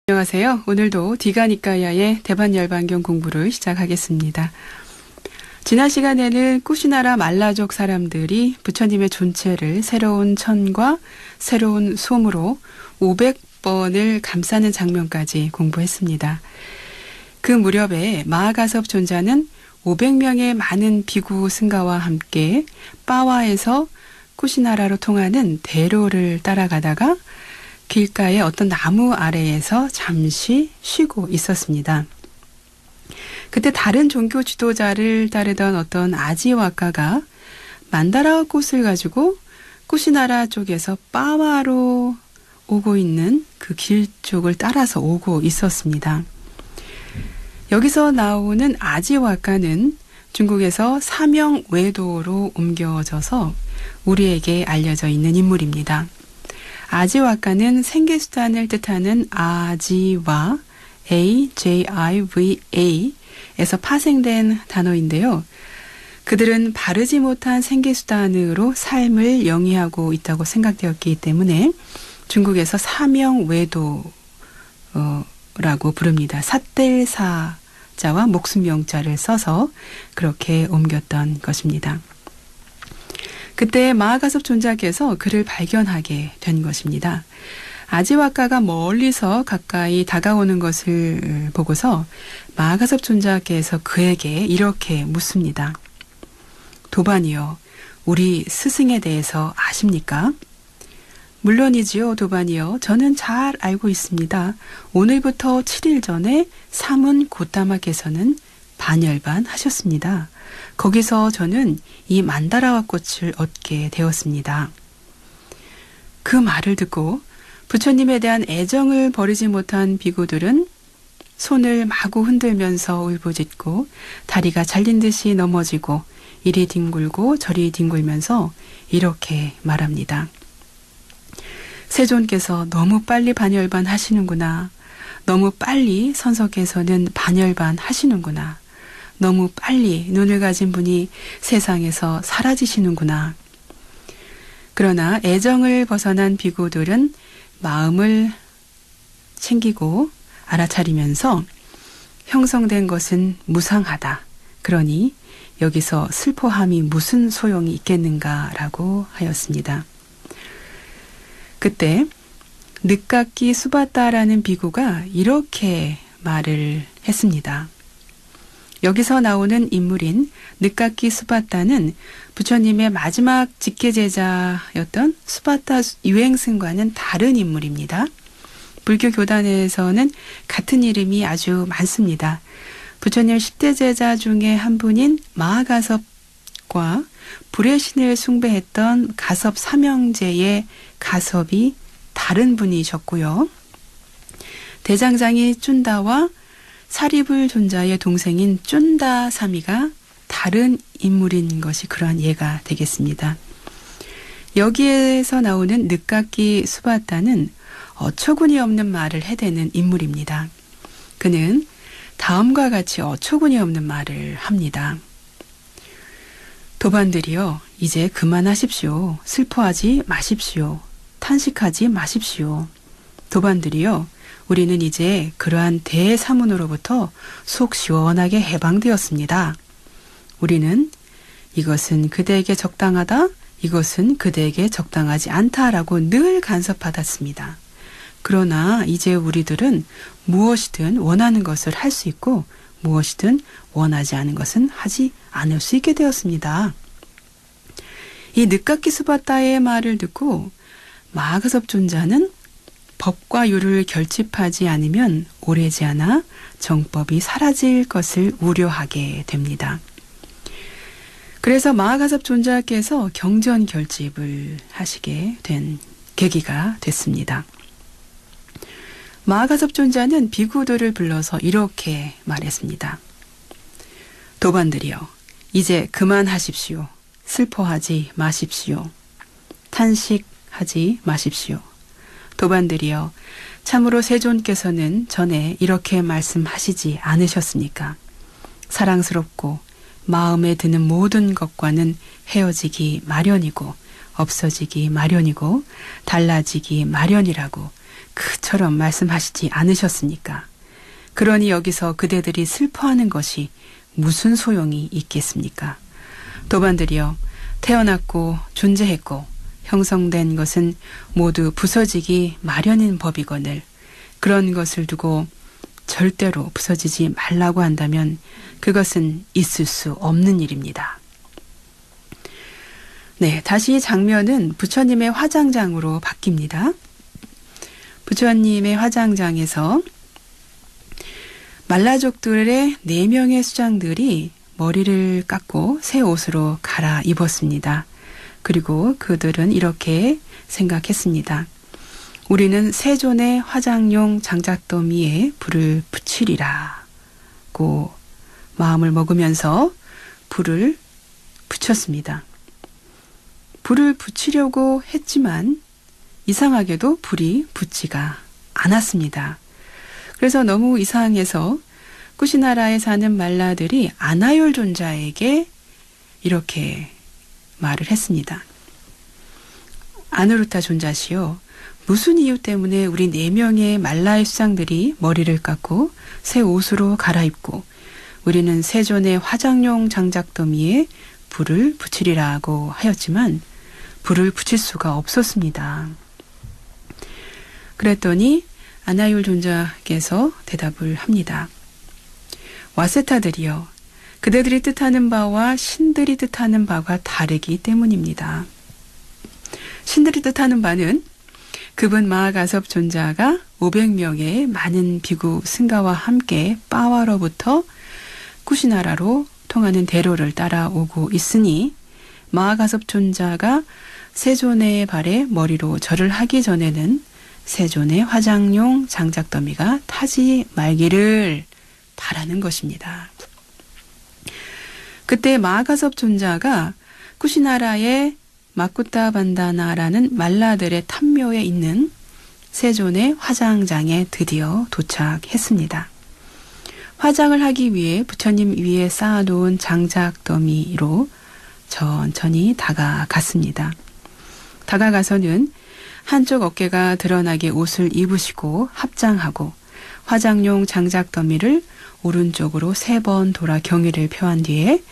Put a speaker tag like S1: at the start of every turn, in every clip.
S1: 안녕하세요. 오늘도 디가니까야의 대반열반경 공부를 시작하겠습니다. 지난 시간에는 꾸시나라 말라족 사람들이 부처님의 존체를 새로운 천과 새로운 솜으로 500번을 감싸는 장면까지 공부했습니다. 그 무렵에 마하가섭 존자는 500명의 많은 비구 승가와 함께 빠와에서 꾸시나라로 통하는 대로를 따라가다가 길가의 어떤 나무 아래에서 잠시 쉬고 있었습니다. 그때 다른 종교 지도자를 따르던 어떤 아지와카가 만다라 꽃을 가지고 꾸시나라 쪽에서 빠와로 오고 있는 그 길 쪽을 따라서 오고 있었습니다. 여기서 나오는 아지와카는 중국에서 사명외도로 옮겨져서 우리에게 알려져 있는 인물입니다. 아지와카는 생계수단을 뜻하는 아지와 AJIVA에서 파생된 단어인데요. 그들은 바르지 못한 생계수단으로 삶을 영위하고 있다고 생각되었기 때문에 중국에서 사명외도라고 부릅니다. 삿델사자와 목숨명자를 써서 그렇게 옮겼던 것입니다. 그때 마하가섭 존자께서 그를 발견하게 된 것입니다. 아지와카가 멀리서 가까이 다가오는 것을 보고서 마하가섭 존자께서 그에게 이렇게 묻습니다. 도반이요, 우리 스승에 대해서 아십니까? 물론이지요, 도반이요. 저는 잘 알고 있습니다. 오늘부터 7일 전에 사문 고타마께서는 반열반 하셨습니다. 거기서 저는 이 만다라와 꽃을 얻게 되었습니다. 그 말을 듣고 부처님에 대한 애정을 버리지 못한 비구들은 손을 마구 흔들면서 울부짖고 다리가 잘린 듯이 넘어지고 이리 뒹굴고 저리 뒹굴면서 이렇게 말합니다. 세존께서 너무 빨리 반열반 하시는구나. 너무 빨리 선석께서는 반열반 하시는구나. 너무 빨리 눈을 가진 분이 세상에서 사라지시는구나. 그러나 애정을 벗어난 비구들은 마음을 챙기고 알아차리면서 형성된 것은 무상하다. 그러니 여기서 슬퍼함이 무슨 소용이 있겠는가라고 하였습니다. 그때 늦깎이 수바따라는 비구가 이렇게 말을 했습니다. 여기서 나오는 인물인 늦깎이 수바따는 부처님의 마지막 직계제자였던 수바따 유행승과는 다른 인물입니다. 불교 교단에서는 같은 이름이 아주 많습니다. 부처님 10대 제자 중에 한 분인 마하가섭과 불의 신을 숭배했던 가섭 삼형제의 가섭이 다른 분이셨고요. 대장장이 쭌다와 사리불 존자의 동생인 쭌다 사미가 다른 인물인 것이 그러한 예가 되겠습니다. 여기에서 나오는 늦깎이 수바따는 어처구니 없는 말을 해대는 인물입니다. 그는 다음과 같이 어처구니 없는 말을 합니다. 도반들이여, 이제 그만하십시오. 슬퍼하지 마십시오. 탄식하지 마십시오. 도반들이여, 우리는 이제 그러한 대사문으로부터 속 시원하게 해방되었습니다. 우리는 이것은 그대에게 적당하다, 이것은 그대에게 적당하지 않다라고 늘 간섭받았습니다. 그러나 이제 우리들은 무엇이든 원하는 것을 할 수 있고 무엇이든 원하지 않은 것은 하지 않을 수 있게 되었습니다. 이 늦깎이 수바따의 말을 듣고 마하가섭 존자는 법과 유를 결집하지 않으면 오래지 않아 정법이 사라질 것을 우려하게 됩니다. 그래서 마하가섭 존자께서 경전 결집을 하시게 된 계기가 됐습니다. 마하가섭 존자는 비구들을 불러서 이렇게 말했습니다. 도반들이여, 이제 그만하십시오. 슬퍼하지 마십시오. 탄식하지 마십시오. 도반들이여, 참으로 세존께서는 전에 이렇게 말씀하시지 않으셨습니까? 사랑스럽고 마음에 드는 모든 것과는 헤어지기 마련이고 없어지기 마련이고 달라지기 마련이라고 그처럼 말씀하시지 않으셨습니까? 그러니 여기서 그대들이 슬퍼하는 것이 무슨 소용이 있겠습니까? 도반들이여, 태어났고 존재했고 형성된 것은 모두 부서지기 마련인 법이거늘 그런 것을 두고 절대로 부서지지 말라고 한다면 그것은 있을 수 없는 일입니다. 네, 다시 장면은 부처님의 화장장으로 바뀝니다. 부처님의 화장장에서 말라족들의 4명의 수장들이 머리를 깎고 새 옷으로 갈아입었습니다. 그리고 그들은 이렇게 생각했습니다. 우리는 세존의 화장용 장작더미에 불을 붙이리라고 마음을 먹으면서 불을 붙였습니다. 불을 붙이려고 했지만 이상하게도 불이 붙지가 않았습니다. 그래서 너무 이상해서 쿠시나라에 사는 말라들이 아나율존자에게 이렇게 말을 했습니다. 아누루타 존자시여, 무슨 이유 때문에 우리 4명의 말라의 수장들이 머리를 깎고 새 옷으로 갈아입고 우리는 세존의 화장용 장작더미에 불을 붙이리라고 하였지만 불을 붙일 수가 없었습니다. 그랬더니 아나율 존자께서 대답을 합니다. 와세타들이여, 그대들이 뜻하는 바와 신들이 뜻하는 바가 다르기 때문입니다. 신들이 뜻하는 바는 그분 마하가섭 존자가 500명의 많은 비구 승가와 함께 빠와로부터 쿠시나라로 통하는 대로를 따라오고 있으니 마하가섭 존자가 세존의 발에 머리로 절을 하기 전에는 세존의 화장용 장작더미가 타지 말기를 바라는 것입니다. 그때 마하가섭 존자가 쿠시나라의 마쿠타 반다나라는 말라들의 탐묘에 있는 세존의 화장장에 드디어 도착했습니다. 화장을 하기 위해 부처님 위에 쌓아놓은 장작더미로 천천히 다가갔습니다. 다가가서는 한쪽 어깨가 드러나게 옷을 입으시고 합장하고 화장용 장작더미를 오른쪽으로 3번 돌아 경의를 표한 뒤에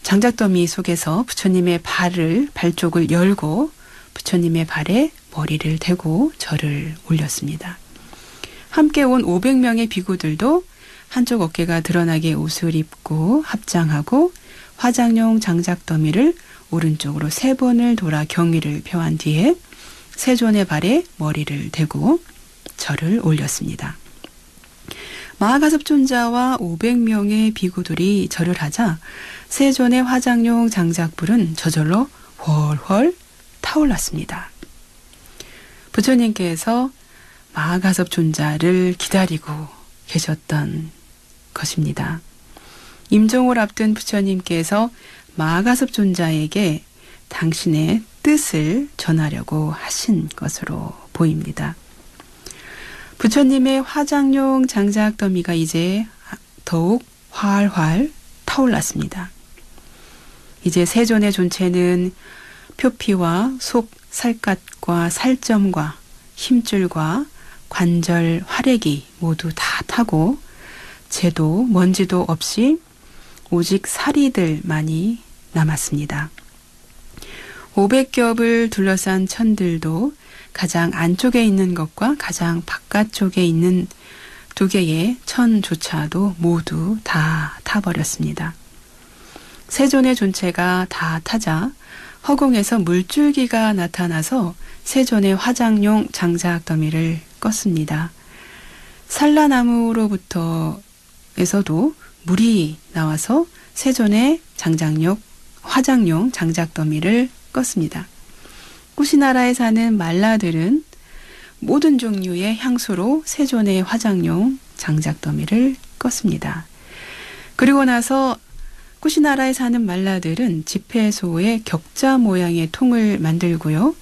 S1: 장작더미 속에서 부처님의 발 쪽을 열고 부처님의 발에 머리를 대고 절을 올렸습니다. 함께 온 500명의 비구들도 한쪽 어깨가 드러나게 옷을 입고 합장하고 화장용 장작더미를 오른쪽으로 3번을 돌아 경의를 표한 뒤에 세존의 발에 머리를 대고 절을 올렸습니다. 마하가섭 존자와 500명의 비구들이 절을 하자 세존의 화장용 장작불은 저절로 훨훨 타올랐습니다. 부처님께서 마하가섭 존자를 기다리고 계셨던 것입니다. 임종을 앞둔 부처님께서 마하가섭 존자에게 당신의 뜻을 전하려고 하신 것으로 보입니다. 부처님의 화장용 장작더미가 이제 더욱 활활 타올랐습니다. 이제 세존의 존체는 표피와 속 살갗과 살점과 힘줄과 관절 활액이 모두 다 타고 재도 먼지도 없이 오직 사리들만이 남았습니다. 500겹을 둘러싼 천들도 가장 안쪽에 있는 것과 가장 바깥쪽에 있는 2개의 천조차도 모두 다 타버렸습니다. 세존의 존체가 다 타자 허공에서 물줄기가 나타나서 세존의 화장용 장작더미를 껐습니다. 산라나무로부터에서도 물이 나와서 세존의 화장용 장작더미를 껐습니다. 쿠시나라에 사는 말라들은 모든 종류의 향수로 세존의 화장용 장작더미를 껐습니다. 그리고 나서 쿠시나라에 사는 말라들은 지폐소의 격자 모양의 통을 만들고요.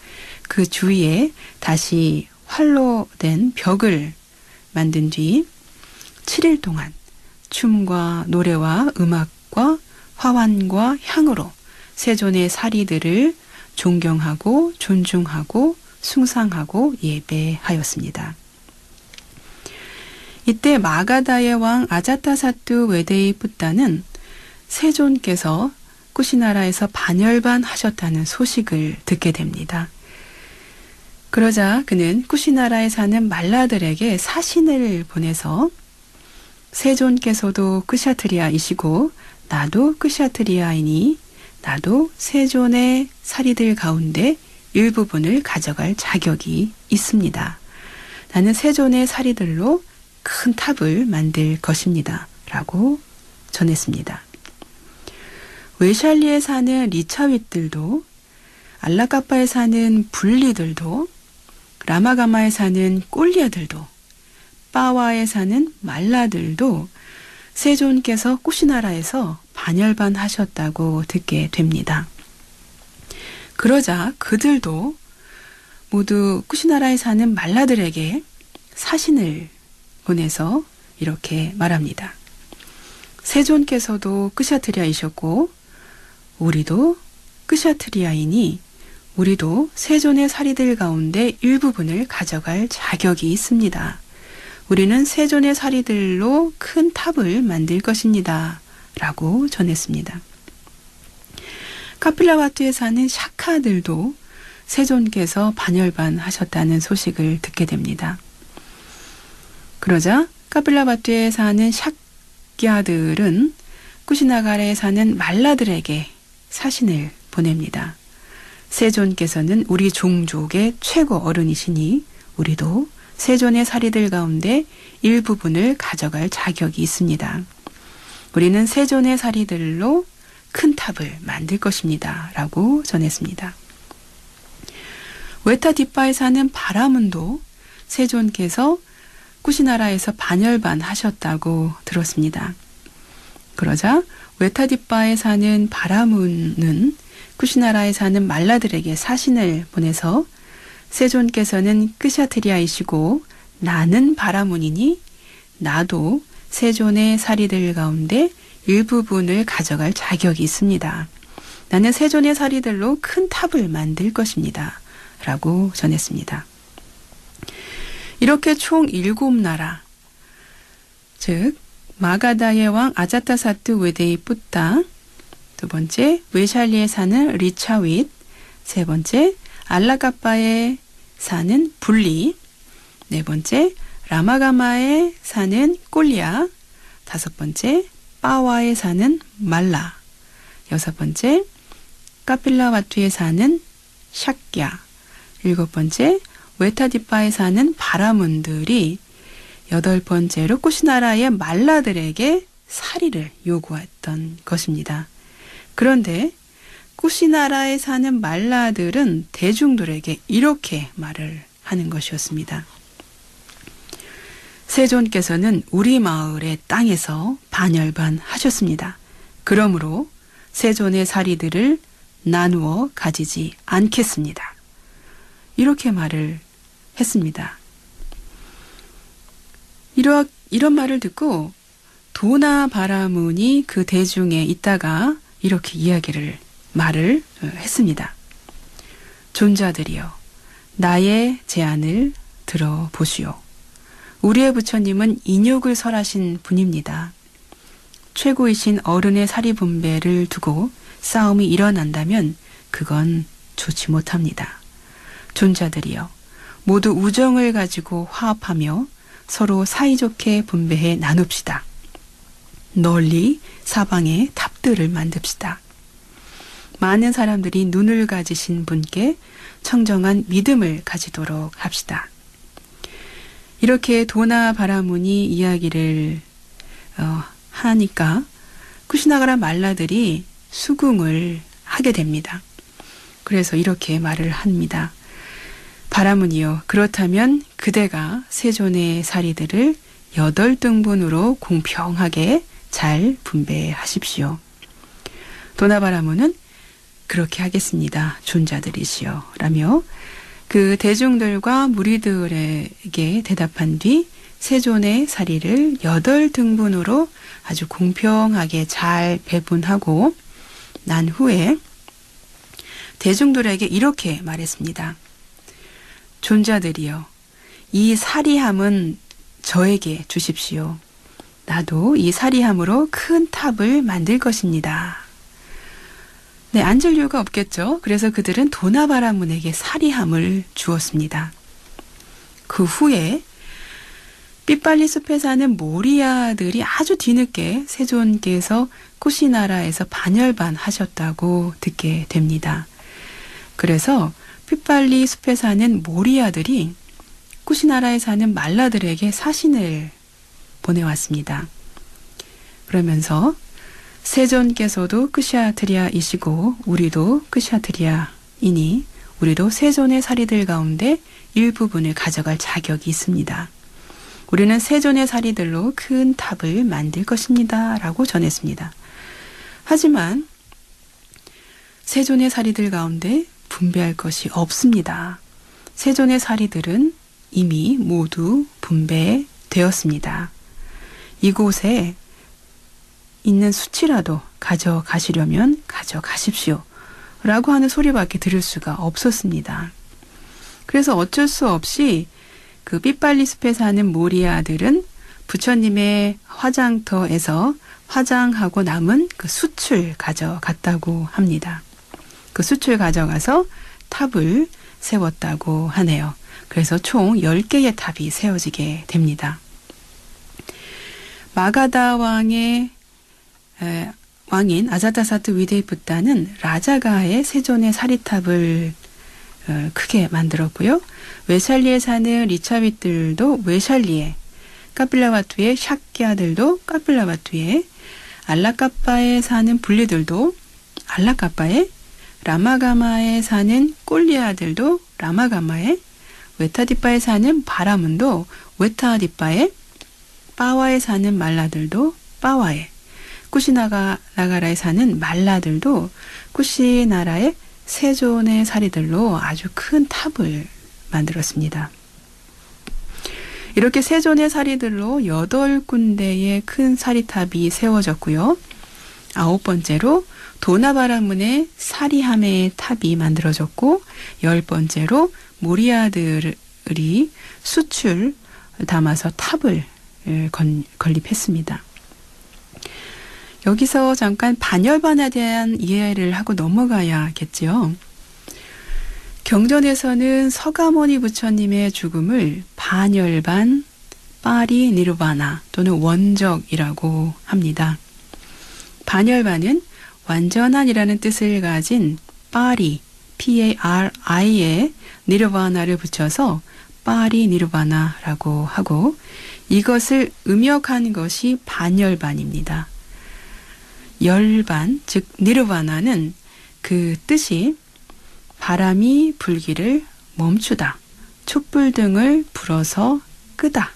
S1: 그 주위에 다시 활로 된 벽을 만든 뒤 7일 동안 춤과 노래와 음악과 화환과 향으로 세존의 사리들을 존경하고 존중하고 숭상하고 예배하였습니다. 이때 마가다의 왕 아자타사뚜 외대의 붓다는 세존께서 쿠시나라에서 반열반하셨다는 소식을 듣게 됩니다. 그러자 그는 쿠시나라에 사는 말라들에게 사신을 보내서 세존께서도 크샤트리아이시고 나도 크샤트리아이니 나도 세존의 사리들 가운데 일부분을 가져갈 자격이 있습니다. 나는 세존의 사리들로 큰 탑을 만들 것입니다. 라고 전했습니다. 웨샬리에 사는 리차윗들도 알라카파에 사는 분리들도 라마가마에 사는 꼴리아들도 빠와에 사는 말라들도 세존께서 쿠시나라에서 반열반하셨다고 듣게 됩니다. 그러자 그들도 모두 쿠시나라에 사는 말라들에게 사신을 보내서 이렇게 말합니다. 세존께서도 크샤트리아이셨고 우리도 크샤트리아이니 우리도 세존의 사리들 가운데 일부분을 가져갈 자격이 있습니다. 우리는 세존의 사리들로 큰 탑을 만들 것입니다. 라고 전했습니다. 카필라와투에 사는 샤카들도 세존께서 반열반하셨다는 소식을 듣게 됩니다. 그러자 카필라와투에 사는 샤키아들은 쿠시나가라에 사는 말라들에게 사신을 보냅니다. 세존께서는 우리 종족의 최고 어른이시니 우리도 세존의 사리들 가운데 일부분을 가져갈 자격이 있습니다. 우리는 세존의 사리들로 큰 탑을 만들 것입니다. 라고 전했습니다. 웨타디파에 사는 바라문도 세존께서 쿠시나라에서 반열반하셨다고 들었습니다. 그러자 웨타디파에 사는 바라문은 쿠시나라에 사는 말라들에게 사신을 보내서 세존께서는 크샤트리아이시고 나는 바라문이니 나도 세존의 사리들 가운데 일부분을 가져갈 자격이 있습니다. 나는 세존의 사리들로 큰 탑을 만들 것입니다. 라고 전했습니다. 이렇게 총 7나라, 즉 마가다의 왕 아자타사뚜 외대의 붓다, 두 번째 웨샬리에 사는 리차윗, 세 번째 알라가빠에 사는 분리, 네 번째 라마가마에 사는 꼴리아, 다섯 번째 빠와에 사는 말라, 여섯 번째 카필라와투에 사는 샤키아, 일곱 번째 웨타디파에 사는 바라문들이 여덟 번째로 쿠시나라의 말라들에게 사리를 요구했던 것입니다. 그런데 쿠시나라에 사는 말라들은 대중들에게 이렇게 말을 하는 것이었습니다. 세존께서는 우리 마을의 땅에서 반열반하셨습니다. 그러므로 세존의 사리들을 나누어 가지지 않겠습니다. 이렇게 말을 했습니다. 이런 말을 듣고 도나 바라문이 그 대중에 있다가 이렇게 말을 했습니다. 존자들이여, 나의 제안을 들어보시오. 우리의 부처님은 인욕을 설하신 분입니다. 최고이신 어른의 사리 분배를 두고 싸움이 일어난다면 그건 좋지 못합니다. 존자들이여, 모두 우정을 가지고 화합하며 서로 사이좋게 분배해 나눕시다. 널리 사방에 탑들을 만듭시다. 많은 사람들이 눈을 가지신 분께 청정한 믿음을 가지도록 합시다. 이렇게 도나 바라문이 이야기를 하니까 쿠시나가라 말라들이 수긍을 하게 됩니다. 그래서 이렇게 말을 합니다. 바라문이여, 그렇다면 그대가 세존의 사리들을 8등분으로 공평하게 잘 분배하십시오. 도나바라문은 그렇게 하겠습니다. 존자들이시여 라며 그 대중들과 무리들에게 대답한 뒤 세존의 사리를 8등분으로 아주 공평하게 잘 배분하고 난 후에 대중들에게 이렇게 말했습니다. 존자들이여, 이 사리함은 저에게 주십시오. 나도 이 사리함으로 큰 탑을 만들 것입니다. 네, 앉을 이유가 없겠죠. 그래서 그들은 도나바라문에게 사리함을 주었습니다. 그 후에 삐빨리 숲에 사는 모리아들이 아주 뒤늦게 세존께서 쿠시나라에서 반열반하셨다고 듣게 됩니다. 그래서 삐빨리 숲에 사는 모리아들이 쿠시나라에 사는 말라들에게 사신을 보내왔습니다. 그러면서 세존께서도 크시아트리아이시고 우리도 크시아트리아이니 우리도 세존의 사리들 가운데 일부분을 가져갈 자격이 있습니다. 우리는 세존의 사리들로 큰 탑을 만들 것입니다. 라고 전했습니다. 하지만 세존의 사리들 가운데 분배할 것이 없습니다. 세존의 사리들은 이미 모두 분배되었습니다. 이곳에 있는 수치라도 가져가시려면 가져가십시오. 라고 하는 소리밖에 들을 수가 없었습니다. 그래서 어쩔 수 없이 그 삐빨리 숲에 사는 모리아들은 부처님의 화장터에서 화장하고 남은 그 숯을 가져갔다고 합니다. 그 숯을 가져가서 탑을 세웠다고 하네요. 그래서 총 10개의 탑이 세워지게 됩니다. 마가다 왕인 아자타사트 위데이부타는 라자가의 세존의 사리탑을 크게 만들었고요. 웨샬리에 사는 리차윗들도 웨샬리에, 카필라와투의 샤키아들도 카필라와투에, 알라카빠에 사는 분리들도 알라카빠에, 라마가마에 사는 꼴리아들도 라마가마에, 웨타디빠에 사는 바라문도 웨타디빠에, 빠와에 사는 말라들도 빠와에, 쿠시나가라에 사는 말라들도 쿠시나라의 세존의 사리들로 아주 큰 탑을 만들었습니다. 이렇게 세존의 사리들로 8군데의 큰 사리탑이 세워졌고요. 9번째로 도나바라문의 사리함의 탑이 만들어졌고 10번째로 모리아들이 수출 담아서 탑을 건립했습니다. 여기서 잠깐 반열반에 대한 이해를 하고 넘어가야겠지요. 경전에서는 서가모니 부처님의 죽음을 반열반, 파리 니르바나 또는 원적이라고 합니다. 반열반은 완전한이라는 뜻을 가진 파리, P-A-R-I에 니르바나를 붙여서 파리 니르바나라고 하고 이것을 음역한 것이 반열반입니다. 열반, 즉 니르바나는 그 뜻이 바람이 불기를 멈추다, 촛불등을 불어서 끄다,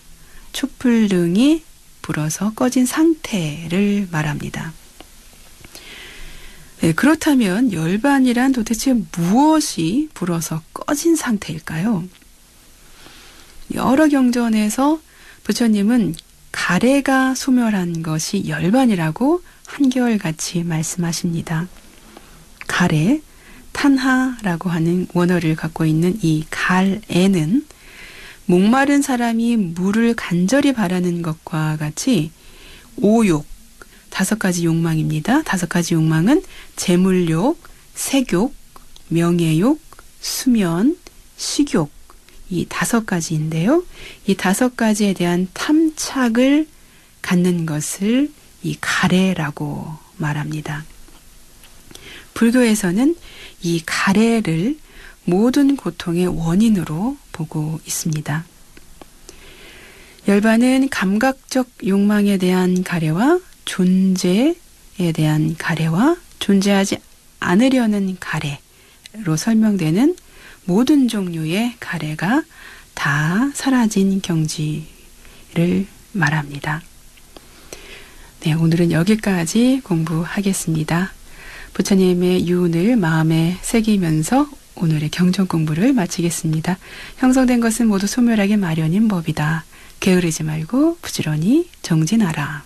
S1: 촛불등이 불어서 꺼진 상태를 말합니다. 네, 그렇다면 열반이란 도대체 무엇이 불어서 꺼진 상태일까요? 여러 경전에서 부처님은 가래가 소멸한 것이 열반이라고 한결같이 말씀하십니다. 가래, 탄하라고 하는 원어를 갖고 있는 이 갈에는 목마른 사람이 물을 간절히 바라는 것과 같이 오욕, 5가지 욕망입니다. 5가지 욕망은 재물욕, 색욕, 명예욕, 수면, 식욕, 이 5가지인데요. 이 5가지에 대한 탐착을 갖는 것을 이 가래라고 말합니다. 불교에서는 이 가래를 모든 고통의 원인으로 보고 있습니다. 열반은 감각적 욕망에 대한 가래와 존재에 대한 가래와 존재하지 않으려는 가래로 설명되는 모든 종류의 가래가 다 사라진 경지를 말합니다. 네, 오늘은 여기까지 공부하겠습니다. 부처님의 유운을 마음에 새기면서 오늘의 경전 공부를 마치겠습니다. 형성된 것은 모두 소멸하기 마련인 법이다. 게으르지 말고 부지런히 정진하라.